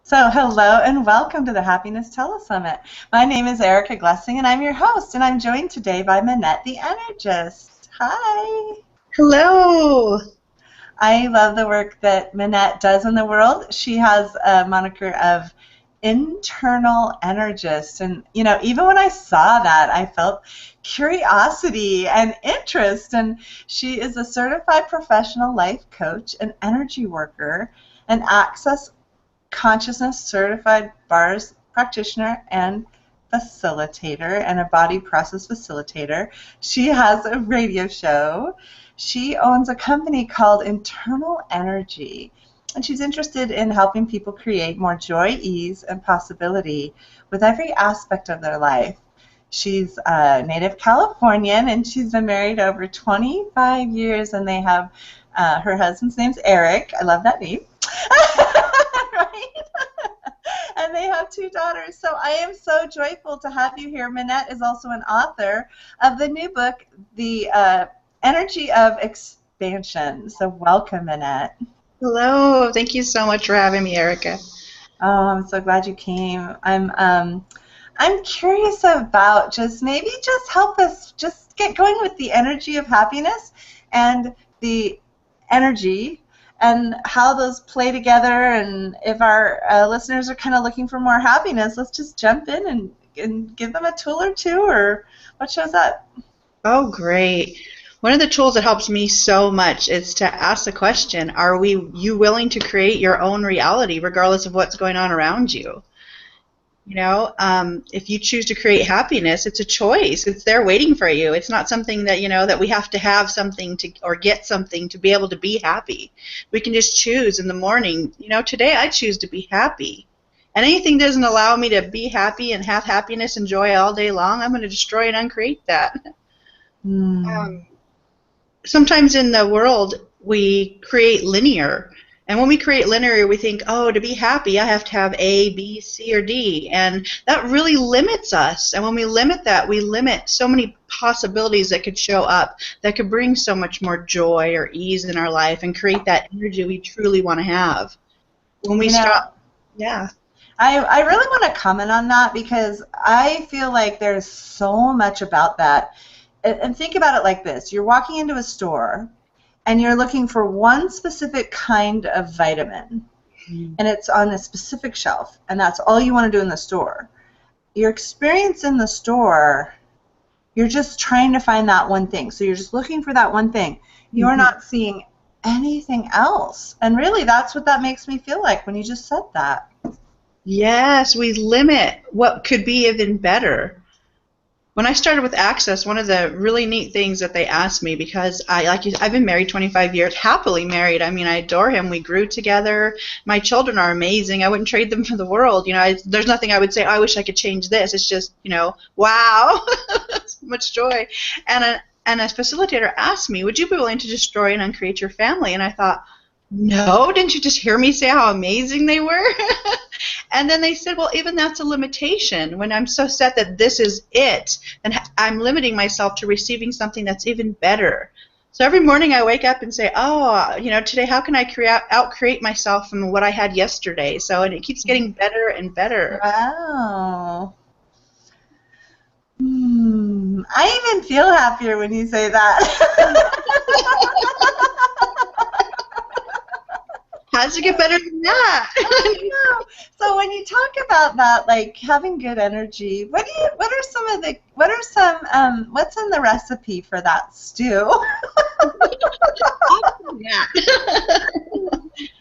So hello and welcome to the Happiness Telesummit. My name is Erica Glessing and I'm your host, and I'm joined today by Minette the Energist. Hi! Hello! I love the work that Minette does in the world. She has a moniker of internal energist, and even when I saw that, I felt curiosity and interest. And she is a certified professional life coach, an energy worker, an access consciousness certified bars practitioner and facilitator, and a body process facilitator. She has a radio show. She owns a company called Internal Energy, and she's interested in helping people create more joy, ease, and possibility with every aspect of their life. She's a native Californian, and she's been married over 25 years, and they have her husband's name's Eric. I love that name. Right? And they have 2 daughters. So I am so joyful to have you here. Minette is also an author of the new book, The Energy of Expansion. So welcome, Minette. Hello. Thank you so much for having me, Erica. Oh, I'm so glad you came. I'm curious about maybe help us just get going with the energy of happiness and the energy and how those play together. And if our listeners are kind of looking for more happiness, let's just jump in and give them a tool or two, or what shows up? Oh, great. One of the tools that helps me so much is to ask the question, are you willing to create your own reality regardless of what's going on around you? If you choose to create happiness, it's a choice. It's there waiting for you. It's not something that, that we have to have something to or get something to be able to be happy. We can just choose in the morning, today I choose to be happy. And anything that doesn't allow me to be happy and have happiness and joy all day long, I'm going to destroy and uncreate that. Sometimes in the world, we create linear. And when we create linear, we think, oh, to be happy, I have to have A, B, C, or D. And that really limits us. And when we limit that, we limit so many possibilities that could show up that could bring so much more joy or ease in our life and create that energy we truly want to have. When we stop, yeah. I really want to comment on that, because I feel like there's so much about that. And think about it like this. You're walking into a store, and you're looking for one specific kind of vitamin, and it's on a specific shelf, and that's all you want to do in the store. Your experience in the store, you're just trying to find that one thing. So you're just looking for that one thing. You're not seeing anything else. And really, that's what that makes me feel like when you just said that. Yes, we limit what could be even better. When I started with Access, one of the really neat things that they asked me, because I've been married 25 years, happily married. I mean, I adore him. We grew together. My children are amazing. I wouldn't trade them for the world. There's nothing I would say, oh, I wish I could change this. It's just, wow, so much joy. And a facilitator asked me, would you be willing to destroy and uncreate your family? And I thought, no, didn't you just hear me say how amazing they were? And then they said, well, even that's a limitation. When I'm so set that this is it, then I'm limiting myself to receiving something that's even better. So every morning I wake up and say, oh, today how can I out-create myself from what I had yesterday? And it keeps getting better and better. Wow. I even feel happier when you say that. How does it get better than that? I know. So when you talk about that, like having good energy, what's in the recipe for that stew?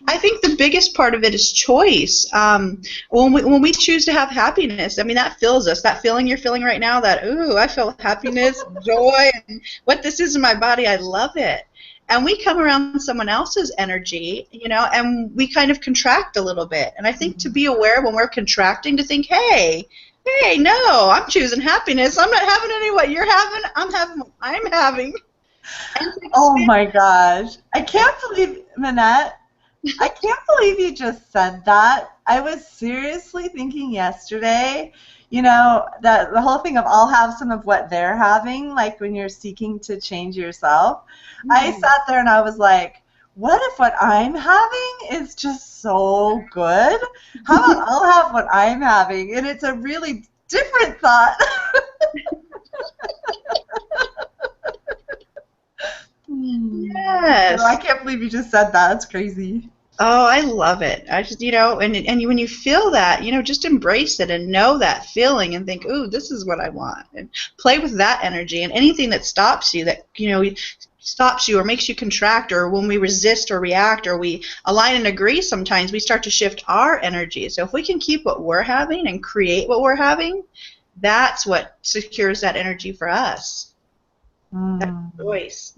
I think the biggest part of it is choice. When we choose to have happiness, I mean, that fills us. That feeling you're feeling right now, that, ooh, I feel happiness, joy, and what this is in my body, I love it. And we come around someone else's energy, and we kind of contract a little bit. And I think to be aware when we're contracting, to think, hey, no, I'm choosing happiness. I'm not having any what you're having. I'm having what I'm having. Oh my gosh. I can't believe, Minette, I can't believe you just said that. I was seriously thinking yesterday, that the whole thing of I'll have some of what they're having, like when you're seeking to change yourself. I sat there and I was like, what if what I'm having is just so good? How about I'll have what I'm having? And it's a really different thought. Yes. Oh, I can't believe you just said that. That's crazy. Oh, I love it. I just, when you feel that, just embrace it and know that feeling and think, ooh, this is what I want. And play with that energy. And anything that stops you, stops you or makes you contract, or when we resist or react or we align and agree, sometimes we start to shift our energy. So if we can keep what we're having and create what we're having, that's what secures that energy for us. That choice.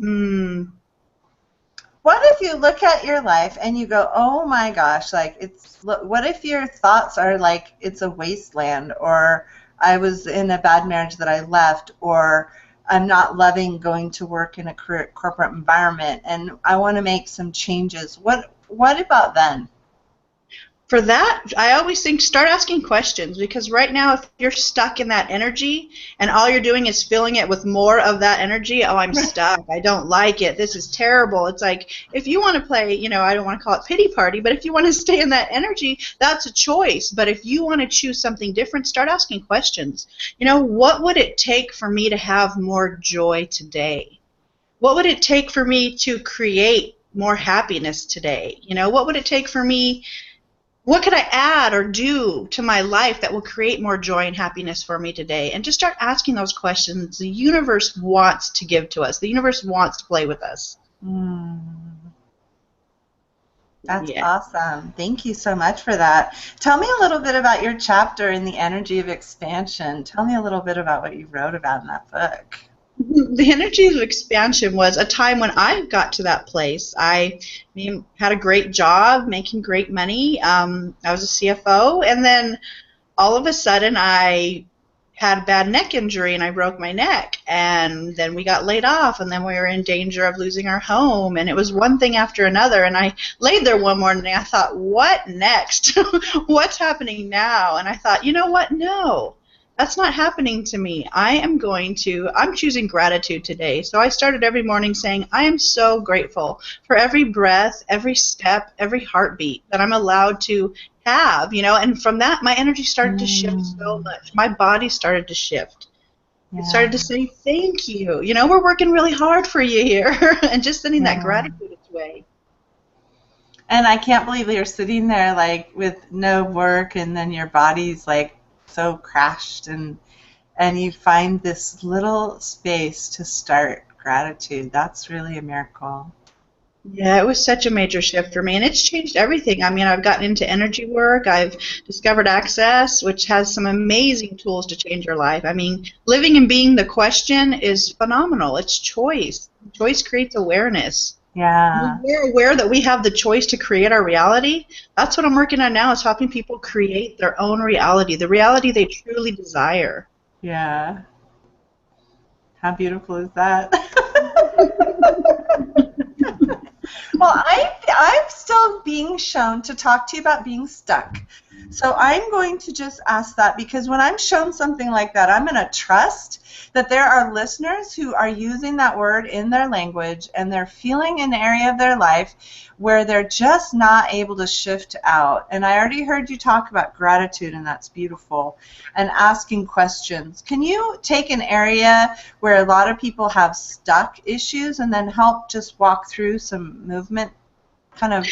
What if you look at your life and you go, oh my gosh, what if your thoughts are like it's a wasteland, or I was in a bad marriage that I left, or I'm not loving going to work in a corporate environment and I want to make some changes. What about then? For that, I always think start asking questions, because right now if you're stuck in that energy and all you're doing is filling it with more of that energy, oh, I'm stuck, I don't like it, this is terrible. It's like, if you want to play, I don't want to call it pity party, but if you want to stay in that energy, that's a choice. But if you want to choose something different, start asking questions. What would it take for me to have more joy today? What would it take for me to create more happiness today? What would it take for me? What could I add or do to my life that will create more joy and happiness for me today? And just start asking those questions. The universe wants to give to us. The universe wants to play with us. That's awesome. Thank you so much for that. Tell me a little bit about your chapter in the energy of expansion. Tell me a little bit about what you wrote about in that book. The energy of expansion was a time when I got to that place. I had a great job, making great money. I was a CFO, and then all of a sudden I had a bad neck injury and I broke my neck, and then we got laid off, and then we were in danger of losing our home, and it was one thing after another. And I laid there one morning and I thought, what next? What's happening now? And I thought, you know what? No. That's not happening to me. I'm choosing gratitude today. So I started every morning saying, I am so grateful for every breath, every step, every heartbeat that I'm allowed to have, and from that, my energy started to shift so much. My body started to shift. It started to say, thank you. We're working really hard for you here, and just sending that gratitude its way. And I can't believe you're sitting there like with no work, and then your body's like so crashed, and you find this little space to start gratitude. That's really a miracle. Yeah, it was such a major shift for me, and it's changed everything. I've gotten into energy work. I've discovered Access, which has some amazing tools to change your life. Living and being the question is phenomenal. It's choice. Choice creates awareness. Yeah. When we're aware that we have the choice to create our reality, that's what I'm working on now, is helping people create their own reality, the reality they truly desire. Yeah. How beautiful is that? Well, I'm still being shown to talk to you about being stuck. So I'm going to just ask that, because when I'm shown something like that, I'm going to trust that there are listeners who are using that word in their language, and they're feeling an area of their life where they're just not able to shift out. And I already heard you talk about gratitude, and that's beautiful, and asking questions. Can you take an area where a lot of people have stuck issues and then help just walk through some movement kind of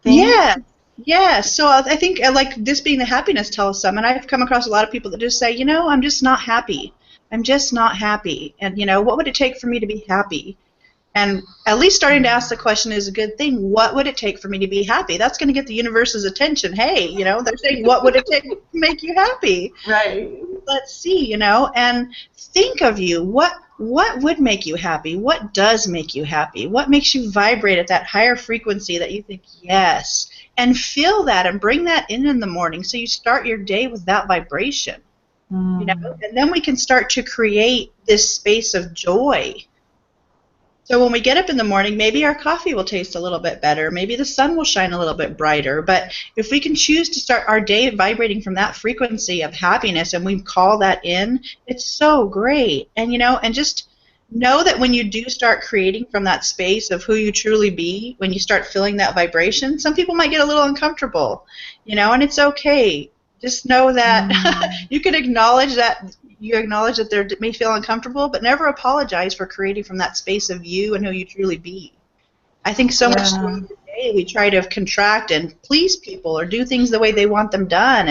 things? Yeah. So I think, like this being the Happiness Telesummit, I've come across a lot of people that just say, I'm just not happy. I'm just not happy. And, what would it take for me to be happy? And at least starting to ask the question is a good thing. What would it take for me to be happy? That's going to get the universe's attention. Hey, they're saying, what would it take to make you happy? Right. Let's see, and think of you. What would make you happy? What does make you happy? What makes you vibrate at that higher frequency that you think, yes, and feel that and bring that in the morning, so you start your day with that vibration. And then we can start to create this space of joy. So when we get up in the morning, maybe our coffee will taste a little bit better. Maybe the sun will shine a little bit brighter. But if we can choose to start our day vibrating from that frequency of happiness, and we call that in, it's so great. And, and just know that when you do start creating from that space of who you truly be, when you start feeling that vibration, some people might get a little uncomfortable, and it's okay. Just know that Mm, you can acknowledge that they may feel uncomfortable, but never apologize for creating from that space of you and who you truly be. I think so much yeah. throughout the day we try to contract and please people or do things the way they want them done,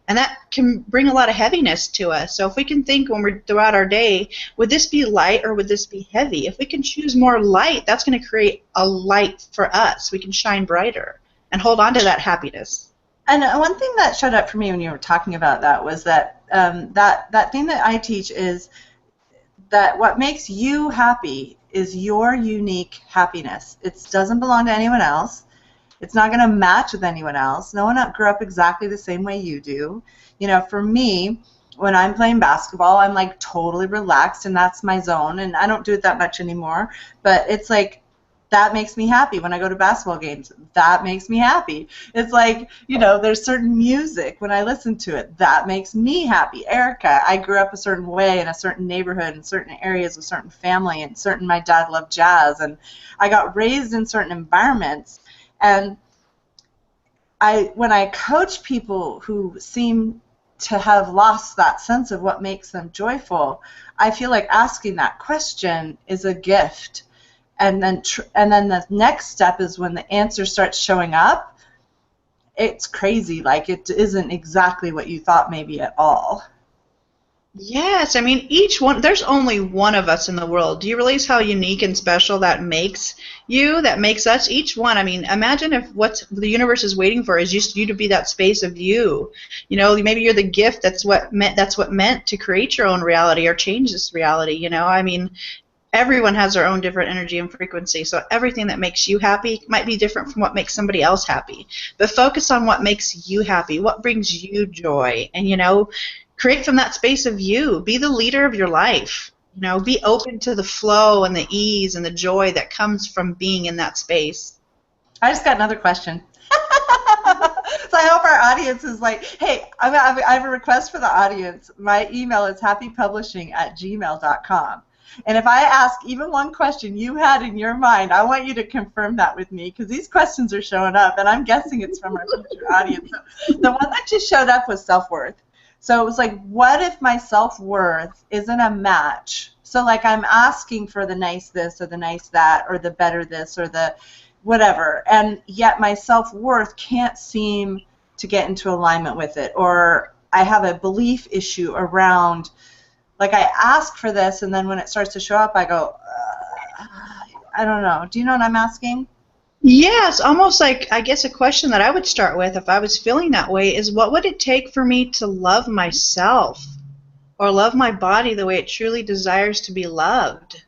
and that can bring a lot of heaviness to us. So if we can think when we're throughout our day, would this be light or would this be heavy? If we can choose more light, that's going to create a light for us. We can shine brighter and hold on to that happiness. And one thing that showed up for me when you were talking about that was that that thing that I teach is that what makes you happy is your unique happiness. It doesn't belong to anyone else. It's not going to match with anyone else. No one grew up exactly the same way you do. For me, when I'm playing basketball, I'm like totally relaxed and that's my zone. And I don't do it that much anymore. But it's like that makes me happy when I go to basketball games. That makes me happy. It's like, there's certain music when I listen to it. That makes me happy. Erica, I grew up a certain way in a certain neighborhood, in certain areas with certain family, and my dad loved jazz. And I got raised in certain environments. And when I coach people who seem to have lost that sense of what makes them joyful, I feel like asking that question is a gift. And then the next step is when the answer starts showing up, it's crazy. Like it isn't exactly what you thought maybe at all. Yes, I mean, there's only one of us in the world. Do you realize how unique and special that makes you, that makes us? Each one. I mean, imagine if what the universe is waiting for is just you to be that space of you. Maybe you're the gift that's what meant to create your own reality or change this reality. I mean, everyone has their own different energy and frequency, so everything that makes you happy might be different from what makes somebody else happy. But focus on what makes you happy, what brings you joy, and create from that space of you. Be the leader of your life. Be open to the flow and the ease and the joy that comes from being in that space. I just got another question. So I hope our audience is like, hey, I have a request for the audience. My email is happypublishing@gmail.com. And if I ask even one question you had in your mind, I want you to confirm that with me because these questions are showing up, and I'm guessing it's from our future audience. So the one that just showed up was self-worth. So it was like, what if my self-worth isn't a match? So like I'm asking for the nice this or the nice that or the better this or the whatever, and yet my self-worth can't seem to get into alignment with it, or I have a belief issue around, like I ask for this, and then when it starts to show up, I go, I don't know. Do you know what I'm asking? Yes, almost like, I guess, a question that I would start with if I was feeling that way is, what would it take for me to love myself or love my body the way it truly desires to be loved?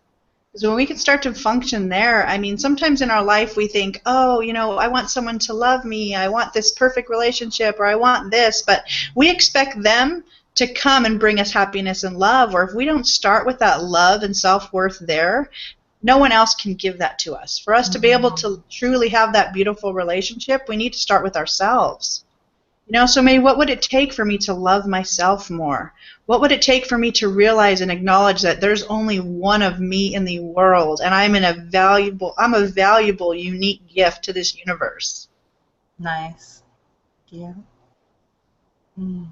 Because when we can start to function there, I mean, sometimes in our life we think, oh, I want someone to love me, I want this perfect relationship, or I want this, but we expect them to come and bring us happiness and love, or if we don't start with that love and self-worth there, no one else can give that to us. For us to be able to truly have that beautiful relationship, we need to start with ourselves. So maybe what would it take for me to love myself more? What would it take for me to realize and acknowledge that there's only one of me in the world, and I'm a valuable, unique gift to this universe? Nice. Yeah. Mm.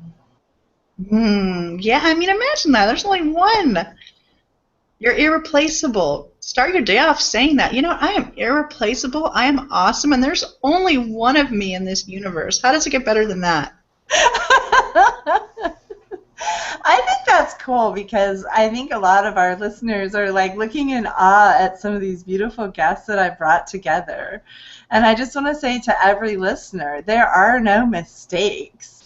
Yeah, I mean, imagine that. There's only one. You're irreplaceable. Start your day off saying that. I am irreplaceable. I am awesome, and there's only one of me in this universe. How does it get better than that? I think that's cool because I think a lot of our listeners are like looking in awe at some of these beautiful guests that I brought together. And I just want to say to every listener, there are no mistakes.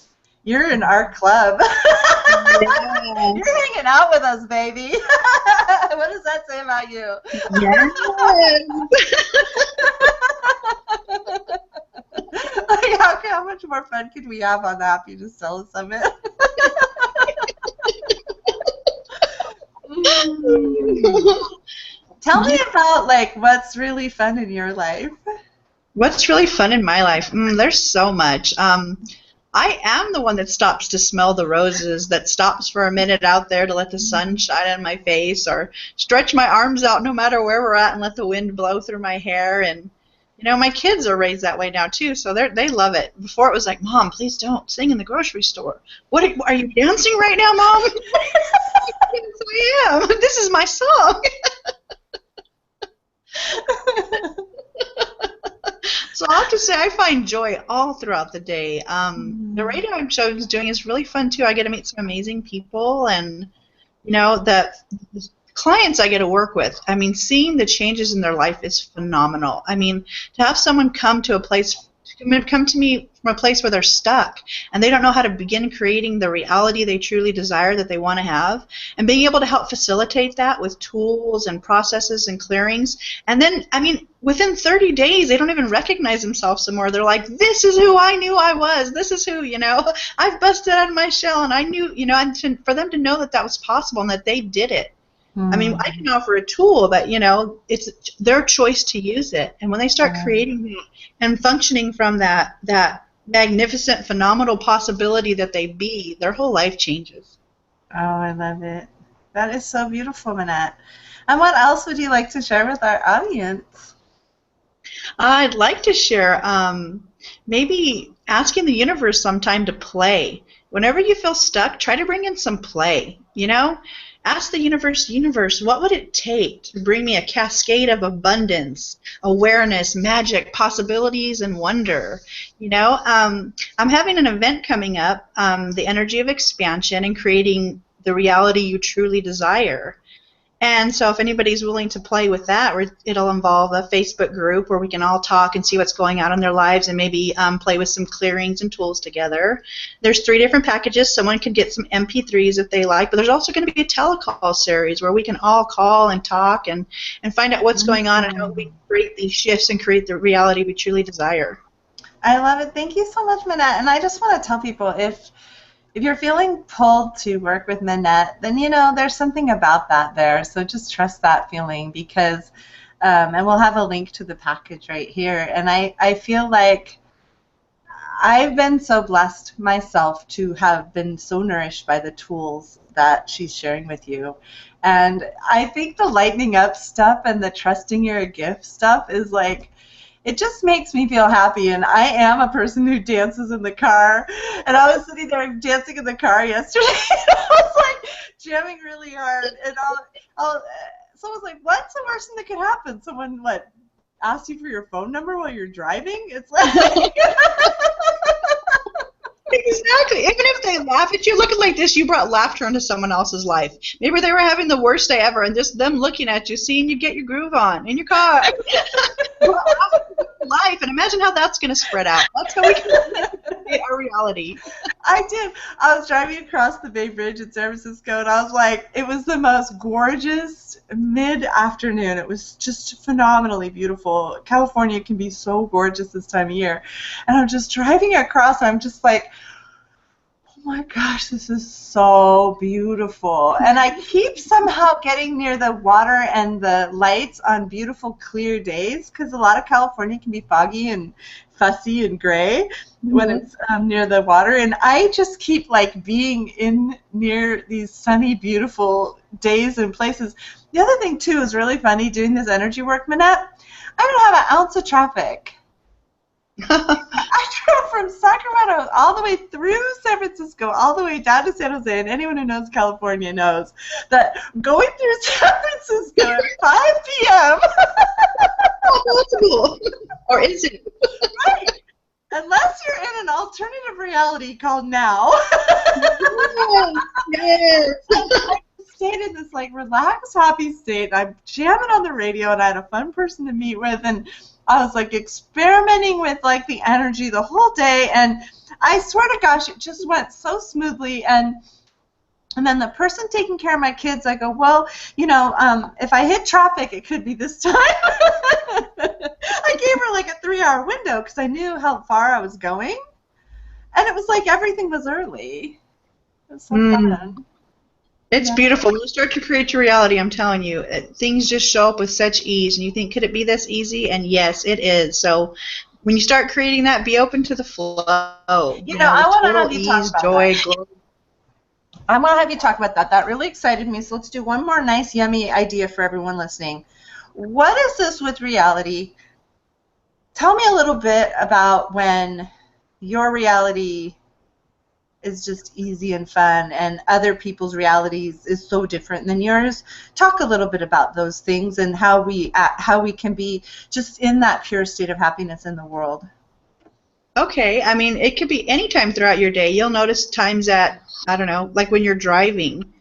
You're in our club. Yes. You're hanging out with us, baby. What does that say about you? Yes. Like, how much more fun could we have on the Happiness Telesummit? Tell me about like what's really fun in your life. What's really fun in my life? There's so much. I am the one that stops to smell the roses, that stops for a minute out there to let the sun shine on my face, or stretch my arms out no matter where we're at and let the wind blow through my hair. And my kids are raised that way now too, so they love it. Before it was like, Mom, please don't sing in the grocery store. What are you dancing right now, Mom? Yes, I am. This is my song. So I'll have to say I find joy all throughout the day. The radio show is doing is really fun too. I get to meet some amazing people, and the clients I get to work with. I mean, seeing the changes in their life is phenomenal. I mean, to have someone come to me from a place where they're stuck and they don't know how to begin creating the reality they truly desire that they want to have, and being able to help facilitate that with tools and processes and clearings. And then, I mean, within 30 days, they don't even recognize themselves anymore. They're like, this is who I knew I was. This is who, I've busted out of my shell, and I knew, and for them to know that that was possible and that they did it. I mean, I can offer a tool, but, it's their choice to use it. And when they start creating that and functioning from that magnificent, phenomenal possibility that they be, their whole life changes. Oh, I love it. That is so beautiful, Minette. And what else would you like to share with our audience? I'd like to share maybe asking the universe sometime to play. Whenever you feel stuck, try to bring in some play, Ask the universe, what would it take to bring me a cascade of abundance, awareness, magic, possibilities, and wonder? I'm having an event coming up, the energy of expansion and creating the reality you truly desire. And so if anybody's willing to play with that, it'll involve a Facebook group where we can all talk and see what's going on in their lives, and maybe play with some clearings and tools together. There's 3 different packages. Someone can get some MP3s if they like, but there's also going to be a telecall series where we can all call and talk and find out what's going on and how we create these shifts and create the reality we truly desire. I love it. Thank you so much, Minette. And I just want to tell people, if you're feeling pulled to work with Minette, then there's something about that there. So just trust that feeling, because, and we'll have a link to the package right here. And I feel like I've been so blessed myself to have been so nourished by the tools that she's sharing with you. And I think the lightening up stuff and the trusting you're a gift stuff is like, it just makes me feel happy, and I am a person who dances in the car, and I was sitting there dancing in the car yesterday, and I was like jamming really hard, and someone's like, what's the worst thing that could happen? Someone, ask you for your phone number while you're driving? It's like... Exactly. Even if they laugh at you looking like this, you brought laughter into someone else's life. Maybe they were having the worst day ever, and just them looking at you, seeing you get your groove on in your car. Life, and imagine how that's going to spread out. That's how we can create our reality. I did. I was driving across the Bay Bridge in San Francisco, and I was like, it was the most gorgeous mid-afternoon. It was just phenomenally beautiful. California can be so gorgeous this time of year. And I'm just driving across, and I'm just like, oh my gosh, this is so beautiful. And I keep somehow getting near the water and the lights on beautiful, clear days, because a lot of California can be foggy and fussy and gray when it's near the water. And I just keep being in near these sunny, beautiful days and places. The other thing, too, is really funny doing this energy work, Minette. I don't have an ounce of traffic. I drove from Sacramento all the way through San Francisco, all the way down to San Jose, and anyone who knows California knows that going through San Francisco at 5 p.m. possible. Or is it? Right. Unless you're in an alternative reality called now. Yes. I stayed in this relaxed, happy state. I'm jamming on the radio, and I had a fun person to meet with, and I was experimenting with the energy the whole day, and I swear to gosh, it just went so smoothly. And then the person taking care of my kids, I go, well, if I hit traffic, it could be this time. I gave her a 3-hour window because I knew how far I was going, and it was everything was early. It was so fun. It's beautiful. When you start to create your reality, I'm telling you, things just show up with such ease, and you think, could it be this easy? And yes, it is. So When you start creating that, be open to the flow. You know, The I want to total have you talk ease, about joy, that. glory. I want to have you talk about that. That really excited me. So let's do one more nice, yummy idea for everyone listening. What is this with reality? Tell me a little bit about when your reality is just easy and fun and other people's realities is so different than yours. Talk a little bit about those things and how we can be just in that pure state of happiness in the world. Okay, I mean, it could be any time throughout your day. You'll notice times at, I don't know, like when you're driving,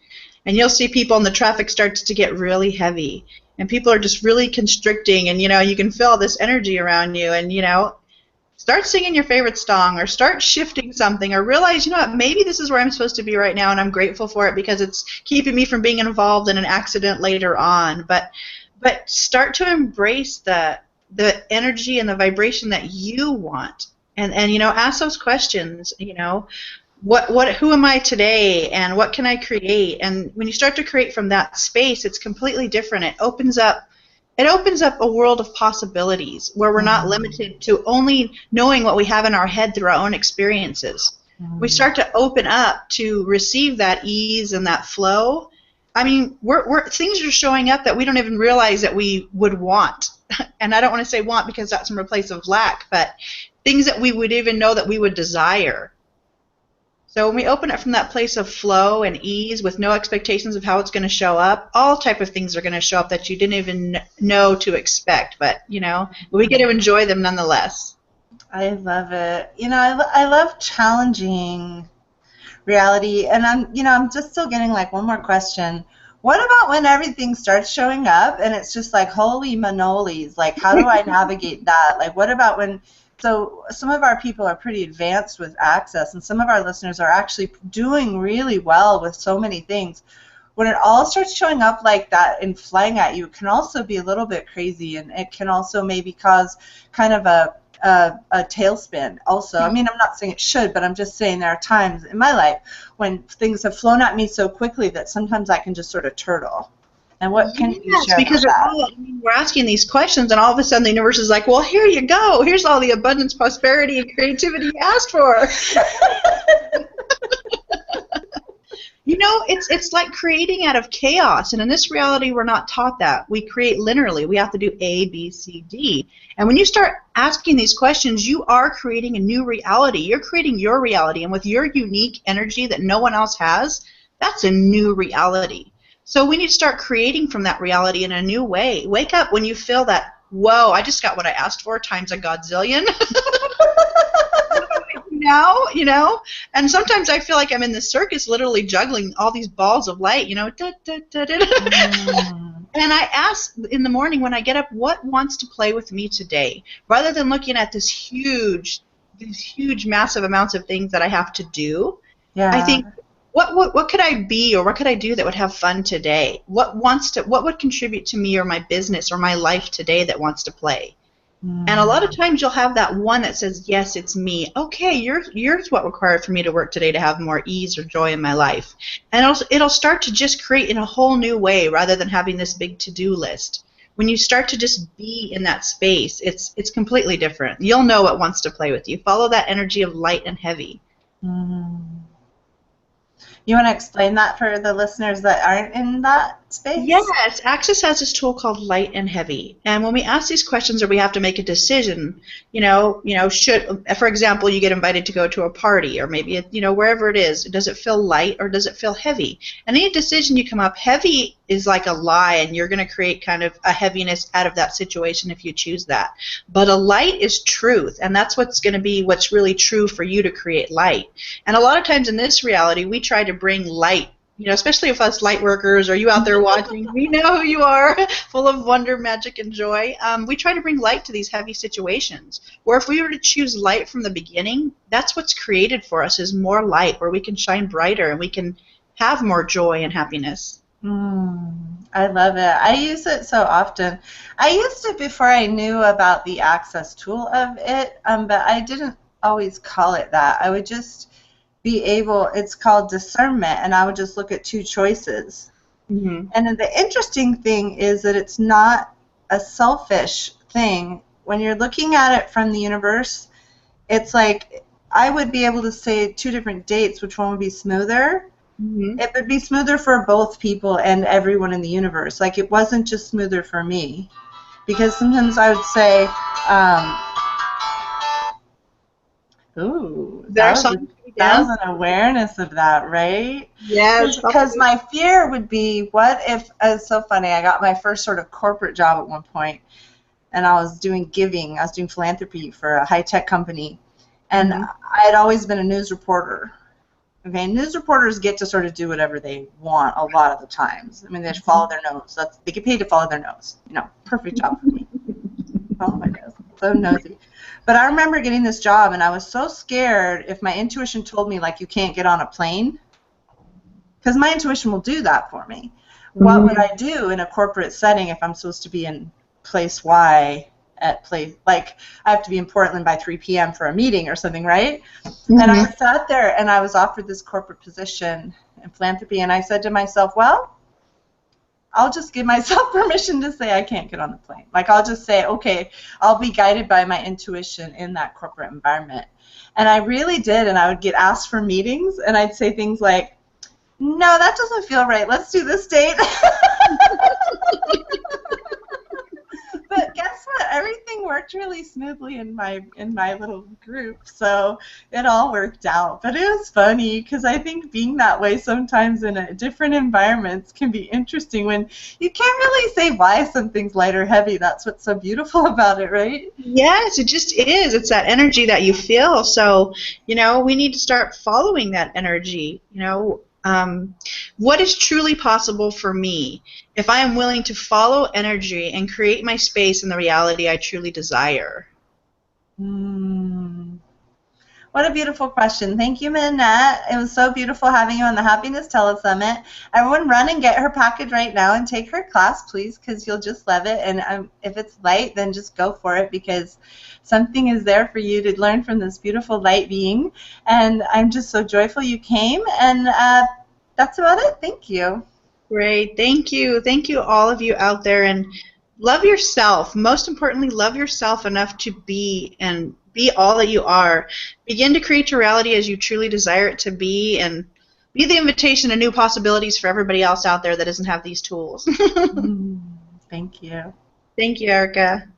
and you'll see people and the traffic starts to get really heavy, and people are just really constricting, and you can feel this energy around you, and start singing your favorite song, or start shifting something, or realize, what, maybe this is where I'm supposed to be right now, and I'm grateful for it because it's keeping me from being involved in an accident later on. But start to embrace the energy and the vibration that you want, and ask those questions. Who am I today, and what can I create? And when you start to create from that space, it's completely different. It opens up a world of possibilities where we're not limited to only knowing what we have in our head through our own experiences. We start to open up to receive that ease and that flow. I mean, things are showing up that we don't even realize that we would want. And I don't want to say want because that's from a place of lack, but things that we would even know that we would desire. So when we open it from that place of flow and ease with no expectations of how it's going to show up, all type of things are going to show up that you didn't even know to expect. But, we get to enjoy them nonetheless. I love it. I love challenging reality. And I'm just still getting like one more question. What about when everything starts showing up and it's just like, holy manoles, like how do I navigate that? Like what about when, so some of our people are pretty advanced with access and some of our listeners are actually doing really well with so many things. When it all starts showing up like that and flying at you, it can also be a little bit crazy, and it can also maybe cause kind of a tailspin also. I mean, I'm not saying it should, but I'm just saying there are times in my life when things have flown at me so quickly that sometimes I can just sort of turtle. And what can you share because about that? we're asking these questions, and all of a sudden the universe is like, well, here you go. Here's all the abundance, prosperity, and creativity you asked for. It's like creating out of chaos, and in this reality we're not taught that. We create linearly. We have to do A, B, C, D. And when you start asking these questions, you are creating a new reality. You're creating your reality, and with your unique energy that no one else has, that's a new reality. So we need to start creating from that reality in a new way. Wake up when you feel that, whoa, I just got what I asked for times a godzillion. Now, and sometimes I feel like I'm in the circus literally juggling all these balls of light, And I ask in the morning when I get up, what wants to play with me today? Rather than looking at these huge, massive amounts of things that I have to do, I think, what could I be or what could I do that would have fun today? What would contribute to me or my business or my life today that wants to play? And a lot of times you'll have that one that says, yes, it's me. Okay, here's what required for me to work today to have more ease or joy in my life. And it'll start to just create in a whole new way rather than having this big to-do list. When you start to just be in that space, it's completely different. You'll know what wants to play with you. Follow that energy of light and heavy. You want to explain that for the listeners that aren't in that space? Yes, Access has this tool called Light and Heavy. And when we ask these questions or we have to make a decision, should, for example, you get invited to go to a party or maybe, wherever it is, does it feel light or does it feel heavy? And any decision you come up, heavy is like a lie and you're going to create kind of a heaviness out of that situation if you choose that. But a light is truth, and that's what's going to be what's really true for you to create light. And a lot of times in this reality, we try to bring light, especially if us light workers or you out there watching, we know who you are, full of wonder, magic, and joy. We try to bring light to these heavy situations. Where if we were to choose light from the beginning, that's what's created for us is more light, where we can shine brighter and we can have more joy and happiness. I love it. I use it so often. I used it before I knew about the Access tool of it, but I didn't always call it that. I would just be able, it's called discernment, and I would just look at two choices. And then the interesting thing is that it's not a selfish thing when you're looking at it from the universe, it's like I would be able to say 2 different dates, which one would be smoother. Mm-hmm. It would be smoother for both people and everyone in the universe. Like, it wasn't just smoother for me. Because sometimes I would say, ooh, There are songs that down. was an awareness of that, right? Yes. Because my fear would be, what if, it's so funny, I got my first sort of corporate job at one point, and I was doing giving, I was doing philanthropy for a high-tech company, and Mm-hmm. I had always been a news reporter. Okay, news reporters get to sort of do whatever they want a lot of the times. I mean, they just follow their nose. They get paid to follow their nose. You know, perfect job for me. Follow my nose. So nosy. But I remember getting this job, and I was so scared if my intuition told me, like, you can't get on a plane, because my intuition will do that for me. What would I do in a corporate setting if I'm supposed to be in place Y at place, like, I have to be in Portland by 3 p.m. for a meeting or something, right? Mm-hmm. And I sat there, and I was offered this corporate position in philanthropy, and I said to myself, well, I'll just give myself permission to say I can't get on the plane. Like, I'll just say, okay, I'll be guided by my intuition in that corporate environment. And I really did, and I would get asked for meetings, and I'd say things like, no, that doesn't feel right. Let's do this date. But guess what? Everything worked really smoothly in my little group, so it all worked out. But it was funny because I think being that way sometimes in different environments can be interesting when you can't really say why something's light or heavy. That's what's so beautiful about it, right? Yes, it just is. It's that energy that you feel. So, we need to start following that energy. What is truly possible for me if I am willing to follow energy and create my space in the reality I truly desire? What a beautiful question. Thank you, Minette. It was so beautiful having you on the Happiness Telesummit. Everyone run and get her package right now and take her class, please, because you'll just love it. And if it's light, then just go for it, because something is there for you to learn from this beautiful light being. And I'm just so joyful you came. And that's about it. Thank you. Great. Thank you. Thank you, all of you out there. And love yourself. Most importantly, love yourself enough to be all that you are. Begin to create your reality as you truly desire it to be, and be the invitation to new possibilities for everybody else out there that doesn't have these tools. Thank you. Thank you, Erica.